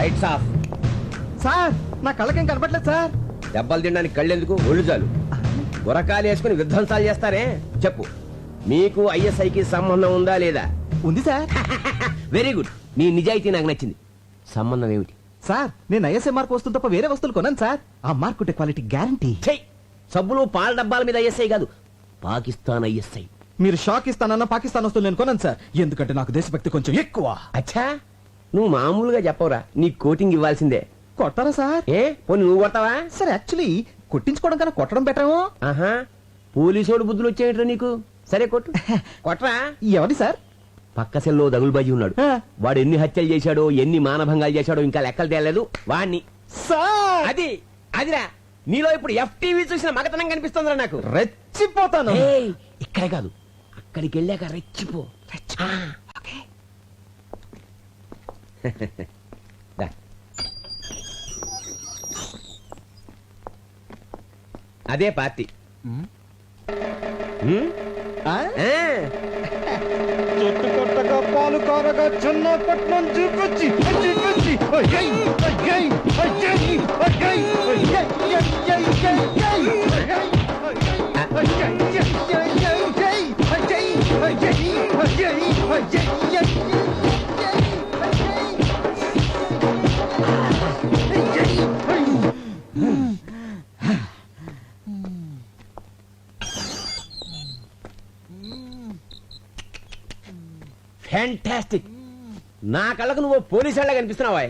Rights of. Sir నా కళ్ళకేం కనపట్లేదు sir. దెబ్బలు తినడానికి కళ్ళెందుకు, ఒళ్ళు చాలు. గురకాలు వేసుకుని విధ్వంసాలు చేస్తారే. చెప్పు, మీకు ఐఎస్ఐకి సంబంధం ఉందా లేదా? ఉంది సార్. వెరీ గుడ్, నీ నిజాయితీ నాకు నచ్చింది. సంబంధం ఏమిటి? సార్ నేను ఐఎస్ఐ మార్క్ వస్తువులు తప్ప వేరే వస్తువులు కొన్నాను సార్. ఆ మార్క్ ఉంటే క్వాలిటీ గ్యారంటీ. చెయ్, సబ్బులు పాల డబ్బాల మీద ఐఎస్ఐ కాదు, పాకిస్తాన్ ఐఎస్ఐ. మీరు షాక్ ఇస్తానన్న పాకిస్తాన్ వస్తువులు నేను కొన్నాను సార్. ఎందుకంటే నాకు దేశభక్తి కొంచెం ఎక్కువ. అచ్చా, నువ్వు మామూలుగా చెప్పవురా, నీ కోటింగ్ ఇవ్వాల్సిందే. కొట్టారా సార్? ఏ పోనీ నువ్వు కొడతావా? సార్ యాక్చువల్లీ కొట్టించుకోవడం కన్నా కొట్టడం బెటరేమో. ఆహా, పోలీసోడు బుద్ధులు వచ్చేయట్రా నీకు. సరే కొట్టు. కొట్టరా. ఎవరి సార్? పక్క సెల్లో దగులుబాజీ ఉన్నాడు. వాడు ఎన్ని హత్యలు చేశాడో, ఎన్ని మానభంగాలు చేశాడో ఇంకా లెక్కలు తేలేదు వాణ్ణి. సార్ అది అదిరా, నీలో ఇప్పుడు ఎఫ్టీవీ చూసిన మగతనం కనిపిస్తుందిరా నాకు. రెచ్చిపోతాను. ఏయ్, ఇక్కడ కాదు, అక్కడికి వెళ్ళాక రెచ్చిపో. ఓకే. దా. అదే పార్టీ. చెట్టు కొట్టగా పాలు కారగా చిన్నపట్నం చూకొచ్చి చూకొచ్చి ఫ్యాంటాస్టిక్. నా కళ్ళకు నువ్వు పోలీసు వాళ్ళ కనిపిస్తున్నావా?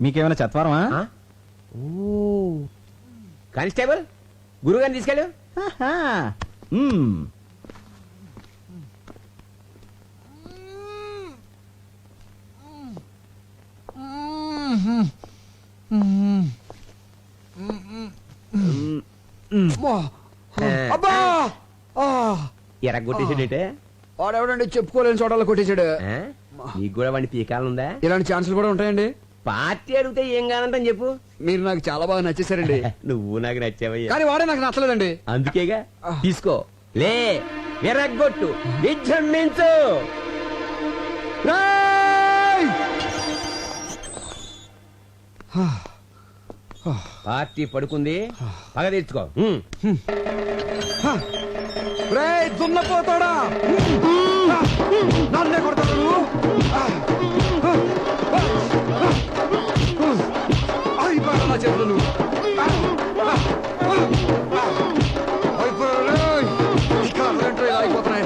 మీకేమైనా చత్వారమా? కానిస్టేబుల్, గురుగారిని తీసుకెళ్ళు. అబ్బా ఎరగొట్టేసాడేటే వాడెవడండి చెప్పుకోలేని చోటలో కొట్టేశాడు. నీకు కూడా వాడిని పీకాలనుందా? ఇలాంటి ఛాన్సులు కూడా ఉంటాయండి. పార్టీ అడిగితే ఏం కాదంటని చెప్పు. మీరు నాకు చాలా బాగా నచ్చేసారండి. నువ్వు నాకు నచ్చావయ్యా. కానీ వాడే నాకు నచ్చలేదండి. అందుకేగా తీసుకో. లే, ఎరగొట్టు, విజృంభించు. పార్టీ పడుకుంది, పగ తెచ్చుకో. దున్నపోతాడా, నన్నే కొడతాడు నువ్వు. అయిపోయాడు నా చేతులు నువ్వు. అయిపోతున్నాయి.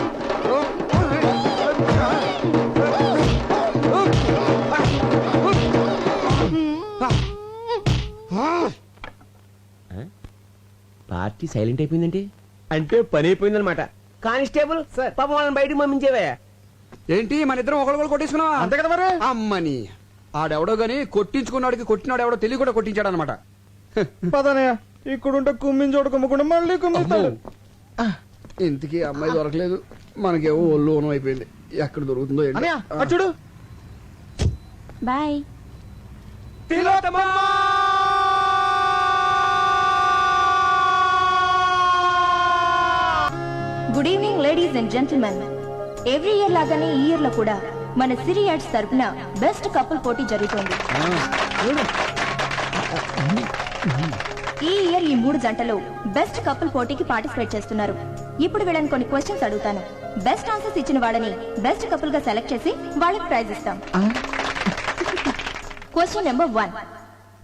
పార్టీ సైలెంట్ అయిపోయిందంటే అంటే పని అయిపోయిందనమాట. కానిస్టేబుల్ పాపం వాళ్ళని బయటకు పంపించేవా? ఏంటి మన ఇద్దరం ఒకళ్ళు కొట్టించుకున్నావా? అంతే కదా మరి. అమ్మని ఆడెవడో గాని కొట్టించుకున్నాడికి కొట్టినాడు ఎవడో తెలియ కూడా కొట్టించాడు అనమాట. పదనయ్య, ఇక్కడుంటే కుమ్మిని చోట కుమ్మకుండా మళ్ళీ కుమ్మిస్తాడు. ఇంతకీ అమ్మాయి దొరకలేదు, మనకేమో ఒళ్ళు ఓనం అయిపోయింది. ఎక్కడ దొరుకుతుందో ఏంటి. చూడు. Bye. Good evening ladies and gentlemen. Every year లాగానే ఈ ఇయర్ లో కూడా మన సిరి యాడ్స్ తరపున బెస్ట్ కపుల్ పోటీ జరుగుతోంది. ఈ ఇయర్ ఈ 3 జంటలు బెస్ట్ కపుల్ పోటీకి పార్టిసిపేట్ చేస్తున్నారు. ఇప్పుడు వీళ్ళని కొన్ని క్వశ్చన్స్ అడుగుతాను. బెస్ట్ ఆన్సర్స్ ఇచ్చిన వాళ్ళని బెస్ట్ కపుల్ గా సెలెక్ట్ చేసి వాళ్ళకి ప్రైజ్ ఇస్తాం. క్వశ్చన్ నెంబర్ 1,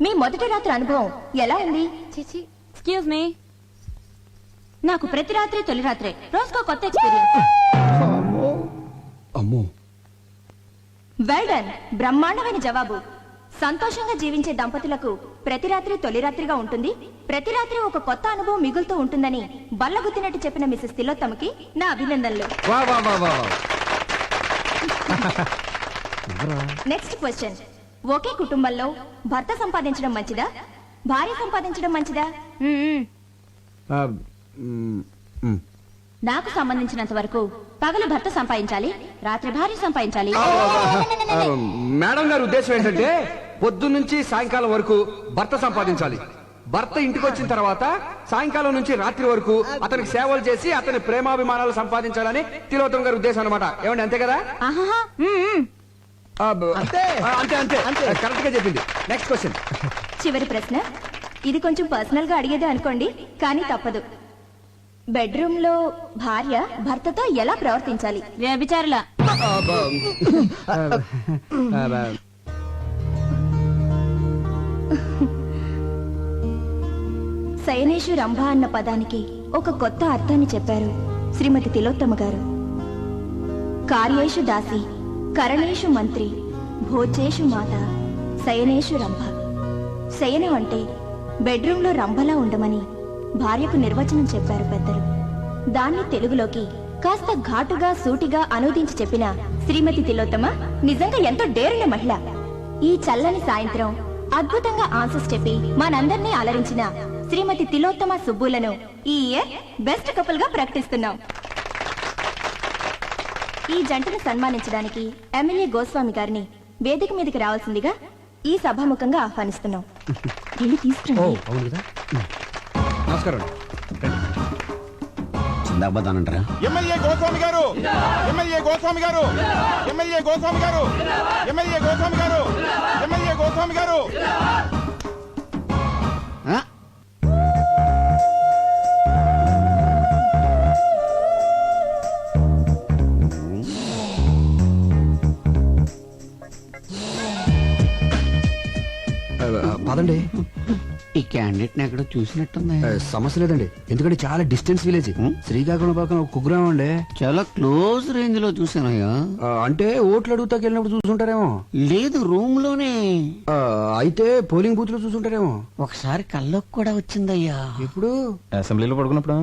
మీ మొదటి రాత్రి అనుభవం ఎలా ఉంది? ఎక్స్క్యూజ్ మీ, నాకు ప్రతి రాత్రి తొలి రాత్రే, రోజుకో కొత్త ఎక్స్పీరియన్స్. అమ్మో, వెల్ డన్, బ్రహ్మాండమైన జవాబు. సంతోషంగా జీవించే దంపతులకు ప్రతి రాత్రి తొలి రాత్రిగా ఉంటుంది, ప్రతి రాత్రి ఒక కొత్త అనుభవం మిగులుతూ ఉంటుందని బల్లగుద్దినట్టు చెప్పిన మిసెస్ తిలోత్తమకి నా అభినందనలు. నెక్స్ట్ క్వశ్చన్, ఒకే కుటుంబంలో భర్త సంపాదించడం మంచిదా, భార్య సంపాదించడం మంచిదా? నాకు సంబంధించినంత వరకు పగలు భర్త సంపాదించాలి, రాత్రి భార్య సంపాదించాలి. మేడం గారి ఉద్దేశం ఏంటంటే పొద్దున్న నుంచి సాయంకాలం వరకు భర్త సంపాదించాలి, భర్త ఇంటికి వచ్చిన తర్వాత సాయంకాలం నుంచి రాత్రి వరకు అతనికి సేవలు చేసి అతని ప్రేమాభిమానాలు సంపాదించాలని తిలోత్తమ గారి ఉద్దేశం అన్నమాట. ఏమండి, అంతే కదా? అంతే అంతే అంతే అంతే కరెక్ట్ గా చెప్పింది. Next question. చివరి ప్రశ్న, ఇది కొంచెం పర్సనల్ గా అడిగేదే అనుకోండి, కానీ తప్పదు. బెడ్రూమ్ లో భార్య భర్తతో ఎలా ప్రవర్తించాలి? వ్యభిచారుల. శయనేషు రంభ అన్న పదానికి ఒక కొత్త అర్థాన్ని చెప్పారు శ్రీమతి తిలోత్తమ గారు. కార్యేషు దాసి, కరణేషు మంత్రి, భోజేషు మాత, శయనేషు రంభ. శయనం అంటే బెడ్రూమ్లో రంభలా ఉండమని భార్యకు నిర్వచనం చెప్పారు పెద్దలు. దాన్ని తెలుగులోకి కాస్త ఘాటుగా సూటిగా అనువదించి చెప్పిన శ్రీమతి తిలోత్తమ నిజంగా ఎంతో డేరున్న మహిళ. ఈ చల్లని సాయంత్రం అద్భుతంగా ఆన్సర్స్ చెప్పి మనందరినీ అలరించిన శ్రీమతి తిలోత్తమ సుబ్బులను ఈ ఇయర్ బెస్ట్ కపుల్ గా ప్రకటిస్తున్నాం. ఈ జంటను సన్మానించడానికి ఎమ్మెల్యే గోస్వామి గారిని వేదిక మీదకి రావాల్సిందిగా ఈ సభాముఖంగా ఆహ్వానిస్తున్నాం. వెళ్ళి తీసుకురండి. అవును కదా. నమస్కారం. చిందాబాదానంటారా? ఎమ్మెల్యే గోస్వామి గారు, ఎమ్మెల్యే గోస్వామి గారు, ఎమ్మెల్యే గోస్వామి గారు, ఎమ్మెల్యే గోస్వామి గారు, ఎమ్మెల్యే గోస్వామి గారు. పదండి. ఈ క్యాండిడేట్ ని ఎక్కడో చూసినట్టుంది. సమస్య లేదండి, ఎందుకంటే చాలా డిస్టెన్స్ విలేజ్. శ్రీకాకుళం పక్కన ఒక కుగ్రామం అండి. చాలా క్లోజ్ రేంజ్ లో చూసానయ్యా. అంటే ఓట్లు అడుగుతాకి వెళ్ళినప్పుడు చూసుంటారేమో. లేదు, రూమ్ లోనే. అయితే పోలింగ్ బూత్ లో చూసుంటారేమో. ఒకసారి కల్లోకి కూడా వచ్చిందయ్యా. ఇప్పుడు అసెంబ్లీలో పడుకున్నప్పుడు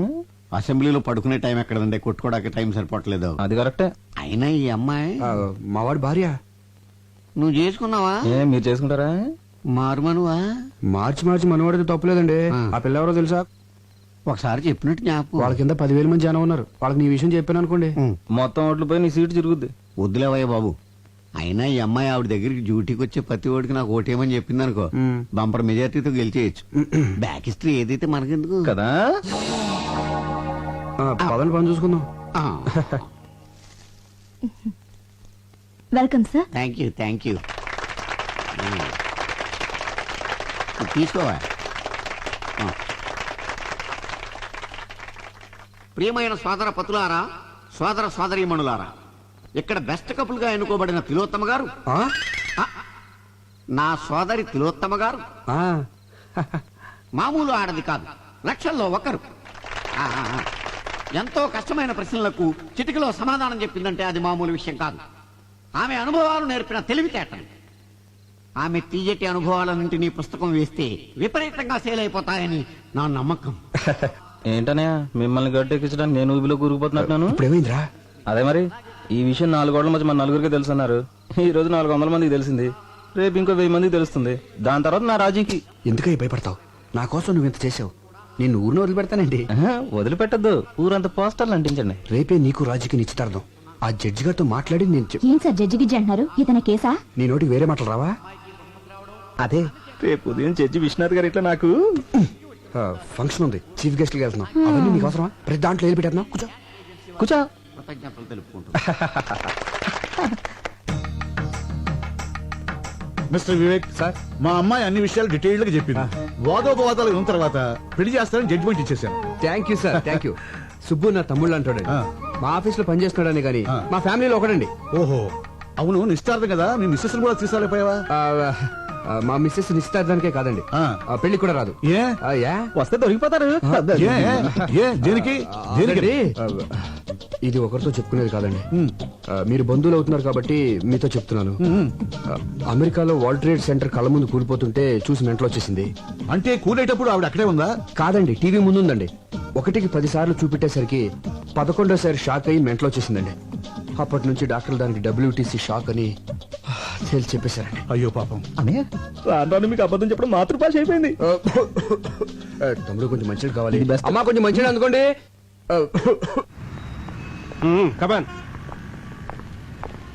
అసెంబ్లీలో పడుకునే టైం ఎక్కడండి, కొట్టుకోవడానికి టైం సరిపోవట్లేదు. అది కరెక్టే. అయినా ఈ అమ్మాయి మావాడి భార్య. నువ్వు చేసుకున్నావా? మీరు చేసుకుంటారా? మారుమనువా? మార్చి మనవాడితే తప్పలేదండి. ఆ పిల్ల ఎవరో తెలుసా? ఒకసారి చెప్పినట్టు జ్ఞాపకం. వాళ్ళ కింద 10,000 మంది జనం ఉన్నారు. వాళ్ళకి నీ విషయం చెప్పాను అనుకోండి, మొత్తం ఓట్లు పోయి నీ సీటు తిరుగుద్ది. వద్దులేవయ్య బాబు. అయినా ఈ అమ్మాయి ఆవిడ దగ్గరికి డ్యూటీకి వచ్చే ప్రతి ఓడికి నాకు ఓటేమని చెప్పింది అనుకో, బంపర్ మెజార్టీతో గెలిచేయచ్చు. బ్యాక్ హిస్టరీ ఏదైతే మనకెందుకు కదా. పదని పని చూసుకుందాం. Welcome sir. Thank you. తీసుకోవా. ప్రియమైన సోదర పతులారా, సోదర సోదరీమణులారా, ఇక్కడ బెస్ట్ కపుల్ గా ఎన్నుకోబడిన తిలోత్తమ గారు, నా సోదరి తిలోత్తమ గారు మామూలు ఆడది కాదు, లక్షల్లో ఒకరు. ఎంతో కష్టమైన ప్రశ్నలకు చిటికలో సమాధానం చెప్పిందంటే అది మామూలు విషయం కాదు. ఆమె అనుభవాలు నేర్పిన తెలివితేటలు. ఆమె తీయటి అనుభవాలన్నింటినీ పుస్తకం వేస్తే విపరీతంగా సేల్ అయిపోతాయని నా నమ్మకం. ఏంటనయ్య, మిమ్మల్ని గట్టెక్కించడానికి నేను ఊబిలో కూరుకుపోతున్నాను. ఇప్పుడేమైందిరా? అదే మరి, ఈ విషయం 4 గోడల మధ్య మన నలుగురికి తెలుసున్నారు. ఈ రోజు 400 మందికి తెలిసింది, రేపు ఇంకో 1000 మందికి తెలుస్తుంది. దాని తర్వాత నా రాజీకి. ఎందుకై భయపడతావు? నా కోసం నువ్వు ఇంత చేసావు, నేను ఊరిని వదిలిపెడతానండి. వదిలిపెట్టద్దు, ఊరంతా పోస్టర్లు అంటించండి. రేపే నీకు రాజుకి నిశ్చితార్థం. ఆ జడ్జి గారితో మాట్లాడి నేను ఏం సార్ జడ్జికి అంటున్నారు? ఇతని కేసా? నీ నోటికి వేరే మాటలు రావా? అదే రేపు ఉదయం జడ్జి విశ్వనాథ్ గారు ఇట్లా నాకు ఫంక్షన్ ఉంది, చీఫ్ గెస్ట్ కి వెళ్తున్నాం. అవన్నీ నీకు అవసరమా? ప్రతి దాంట్లో వెళ్ళి పెట్టేస్తున్నాం. కూర్చో. కృతజ్ఞతలు తెలుపుకుంటూ. మిస్టర్ వివేక్ సార్, మా అమ్మాయి అన్ని విషయాలు డీటెయిల్డ్ గా చెప్పింది. వాదోపవాదాలు ఉన్న తర్వాత పెళ్లి చేస్తారని జడ్జిమెంట్ ఇచ్చేసాను. Thank you sir, thank you. Subbu నా తమ్ముళ్ళు అంటాడండి. మా ఆఫీస్ లో పనిచేస్తున్నాడని కానీ మా ఫ్యామిలీలో ఒకడండి. ఓహో, అవును, నిశ్చితార్థం కదా, మీ మిస్సెస్ కూడా తీసుకురాలేపోయావా? మా మిస్సెస్ నిశ్చితార్థానికే కాదండి, పెళ్లి కూడా రాదు. ఏ వస్తే దొరికిపోతారు. దేనికి? ఇది ఒకరితో చెప్పుకునేది కాదండి. మీరు బంధువులు అవుతున్నారు కాబట్టి మీతో చెప్తున్నాను. అమెరికాలో వరల్డ్ ట్రేడ్ సెంటర్ కళ్ళ ముందు కూలిపోతుంటే చూసి మెంటలు వచ్చేసింది. అంటే కూలేటప్పుడు ఆవిడ అక్కడే ఉందా? కాదండి, టీవీ ముందు ఉందండి. 1కి 10 సార్లు చూపెట్టేసరికి 11వ షాక్ అయ్యి మెంటలు వచ్చేసిందండి. అప్పటి నుంచి డాక్టర్లు దానికి WTC షాక్ అని తేల్చి చెప్పేశారండి. అయ్యో పాపం. రాను మీకు అబద్ధం చెప్పడం మాతృభాష అయిపోయింది. తమ్ముడు కొంచెం మంచిది కావాలి. అమ్మా కొంచెం మంచిది అందుకోండి. కమాన్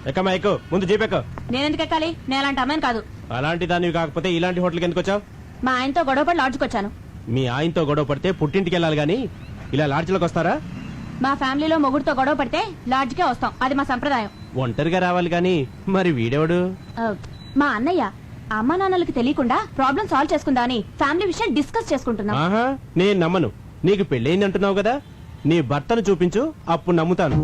ఎక్కమ్మా, ఎక్కు. ముందు జీపెక్కు. నేనెందుకు ఎక్కాలి? నేను అలాంటి అమ్మాయిని కాదు. అలాంటి దానివి కాకపోతే ఇలాంటి హోటల్కి ఎందుకు వచ్చావు? మా ఆయనతో గొడవపడి లాడ్జ్కి వచ్చాను. మీ ఆయనతో గొడవ పడితే పుట్టింటికి వెళ్ళాలి గాని ఇలా లాడ్జ్లోకి వస్తారా? మా ఫ్యామిలీలో మొగుడుతో గొడవ పడితే లాడ్జ్కే వస్తాం, అది మా సంప్రదాయం. ఒంటరిగా రావాలి గాని మరి వీడెవడు? మా అన్నయ్య అమ్మా నాన్నలకు తెలియకుండా ప్రాబ్లం సాల్వ్ చేసుకుందా అని ఫ్యామిలీ విషయం డిస్కస్ చేసుకుంటున్నాం. ఆహా, నేను నమ్మను. నీకు పెళ్ళయింది అంటున్నావు కదా, నీ భర్తను చూపించు, అప్పుడు నమ్ముతాను.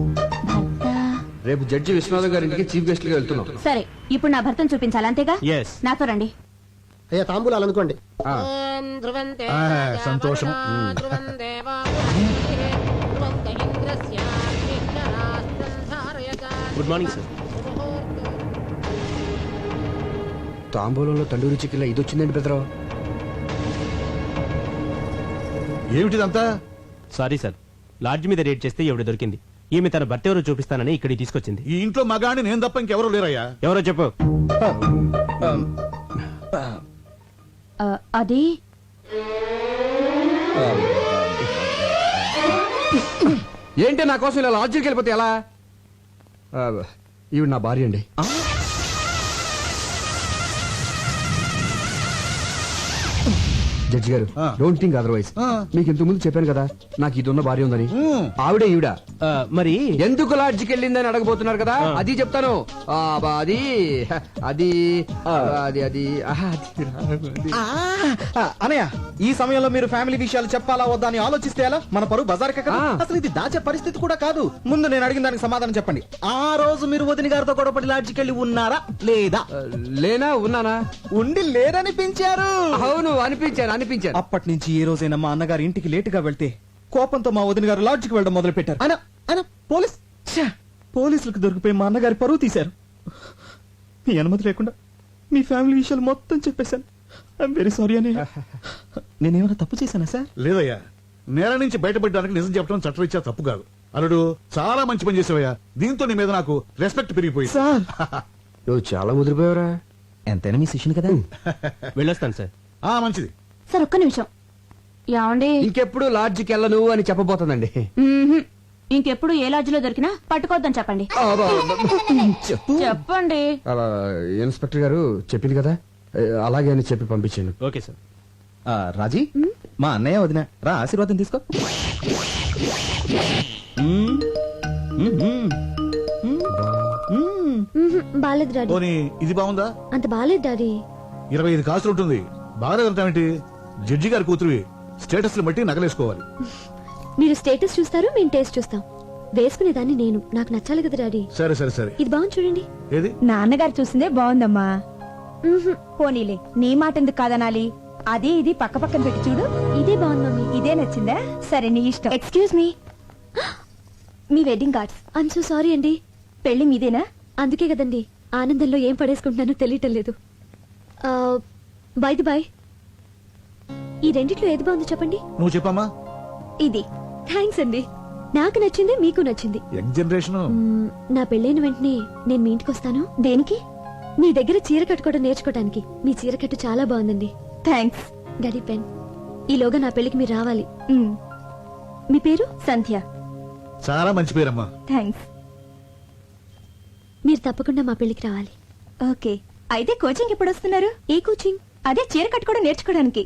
రేపు జడ్జి విశ్వనాథం గారింటికి చీఫ్ గెస్ట్ గా వెళ్తున్నాం. సరే, ఇప్పుడు నా భర్తను చూపించాలి, అంతేగా? ఎస్. నాతో రండి. అయ్యా తాంబూలాలు అనుకోండి. సంతోషం. Good morning sir. తాంబూలంలో తండూరి చికెన్ ఇది వచ్చిందండి బెదరావు. ఏమిటిదంతా? సారీ సార్, లాడ్జ్ మీద రేట్ చేస్తే ఎవడు దొరికింది. ఈమె తన భర్త ఎవరో చూపిస్తానని ఇక్కడికి తీసుకొచ్చింది. ఈ ఇంట్లో మగాని నేను తప్ప ఇంకెవరూ లేరయ్యా. ఎవరో చెప్పు. అది ఏంటి నా కోసం ఇలా లాడ్జికి వెళ్ళిపోతే ఎలా? ఈవిడ నా భార్య అండి. జడ్జి గారు, డోంట్ థింక్ అదర్వైజ్. మీకు ఇంతకు ముందు చెప్పాను కదా నాకు ఇది ఉన్న భార్య ఉందని. ఆవిడే ఈవిడ. మరి ఎందుకు లాడ్జికి వెళ్ళిందని అడగబోతున్నారు కదా, అది చెప్తాను. అది అది అది అది అనయ్య, ఈ సమయంలో మీరు ఫ్యామిలీ విషయాలు చెప్పాలా వద్దా అని ఆలోచిస్తే ఎలా? మన పరువు బజార్కే కదా. అసలు ఇది దాచే పరిస్థితి కూడా కాదు. ముందు నేను అడిగిన దానికి సమాధానం చెప్పండి. ఆ రోజు మీరు వదిన గారితో గొడవపడి లాడ్జికి వెళ్ళి ఉన్నారా లేదా? లేనా ఉన్నానా? ఉండి లేరనిపించారు. అవును, అనిపించారు అనిపించారు. అప్పటి నుంచి ఏ రోజైనా మా అన్నగారి ఇంటికి లేటుగా వెళ్తే కోపంతో మా వదిన గారు లాడ్జికి వెళ్ళడం మొదలు పెట్టారు. ఆయన పోలీసులకు దొరికిపోయి మా అన్నగారి పరువు తీశారు. మీ అనుమతి లేకుండా మీ ఫ్యామిలీ విషయాలు మొత్తం చెప్పేశాను. ఐఎమ్ వెరీ సారీ అని. నేనేమైనా తప్పు చేశానా సార్? లేదయ్యా, నేల నుంచి బయటపడడానికి నిజం చెప్పడం చట్టరీత్యా తప్పు కాదు. అల్లుడు, చాలా మంచి పని చేసావయ్యా. దీంతో నీ మీద నాకు రెస్పెక్ట్ పెరిగిపోయింది. సార్, నువ్వు చాలా ముదిరిపోయావురా. ఎంతైనా మీ శిష్యుని కదా. వెళ్ళొస్తాను సార్. మంచిది. సార్, ఒక్క నిమిషం. ఏమండి? ఇంకెప్పుడు లాడ్జికి వెళ్ళను అని చెప్పబోతుందండి. ఇంకెప్పుడు ఏ లాడ్జిలో దొరికినా పట్టుకోవద్దని చెప్పండి. చెప్పండి. ఇన్స్పెక్టర్ గారు చెప్పింది కదా, అలాగే అని చెప్పి పంపించాను. Okay sir. రాజీ, మా అన్నయ్య వదిన రా, ఆశీర్వాదం తీసుకో. బాలేదు డాడీ. పోనీ ఇది బాగుందా? అంత బాలేదు డాడీ. 25 కాసులు ఉంటుంది. బాగా వెళ్తామేంటి? జడ్జి గారి కూతురు స్టేటస్ బట్టి నగలేసుకోవాలి. మీరు స్టేటస్ చూస్తారు, మేము టేస్ట్ చూస్తాం. వేసుకునేదాన్ని నేను, నాకు నచ్చాలి కదా డాడీ. సరే సరే సరే. ఇది బాగుంది చూడండి. ఏది? నాన్నగారు చూసిందే బాగుందమ్మా. పోనీలే, నీ మాట ఎందుకు కాదనాలి? అది ఇది పక్క పక్కన పెట్టి చూడు. ఇదే బాగుంది మమ్మీ. ఇదే నచ్చిందా? సరే, నీ ఇష్టం. Excuse me, me wedding cards. I'm so sorry అండి. పెళ్లి మీదేనా? అందుకే కదండి ఆనందంలో ఏం పడేసుకుంటున్నానో తెలియటం లేదు. బై ది బై, ఈ రెండిట్లో ఏది బాగుందో చెప్పండి. నువ్వు చెప్పమ్మా. ఇది. థ్యాంక్స్ అండి. నాకు నచ్చింది, మీకు నచ్చింది. Young generation. నా పెళ్ళైన వెంటనే నేను మీ ఇంటికి వస్తాను. దేనికి? మీ దగ్గర చీర కట్టుకోవడం నేర్చుకోవడానికి. మీ చీర కట్టు చాలా బాగుందండి. థ్యాంక్స్. Daddy pen. ఈలోగా నా పెళ్లికి మీరు రావాలి. మ్. మీ పేరు? సంధ్య. చాలా మంచి పేరమ్మా. థ్యాంక్స్. మీరు తప్పకుండా మా పెళ్లికి రావాలి. ఓకే, అయితే కోచింగ్ ఎప్పుడు వస్తున్నారు? ఏ కోచింగ్? అదే చీర కట్టుకోవడం నేర్చుకోవడానికి.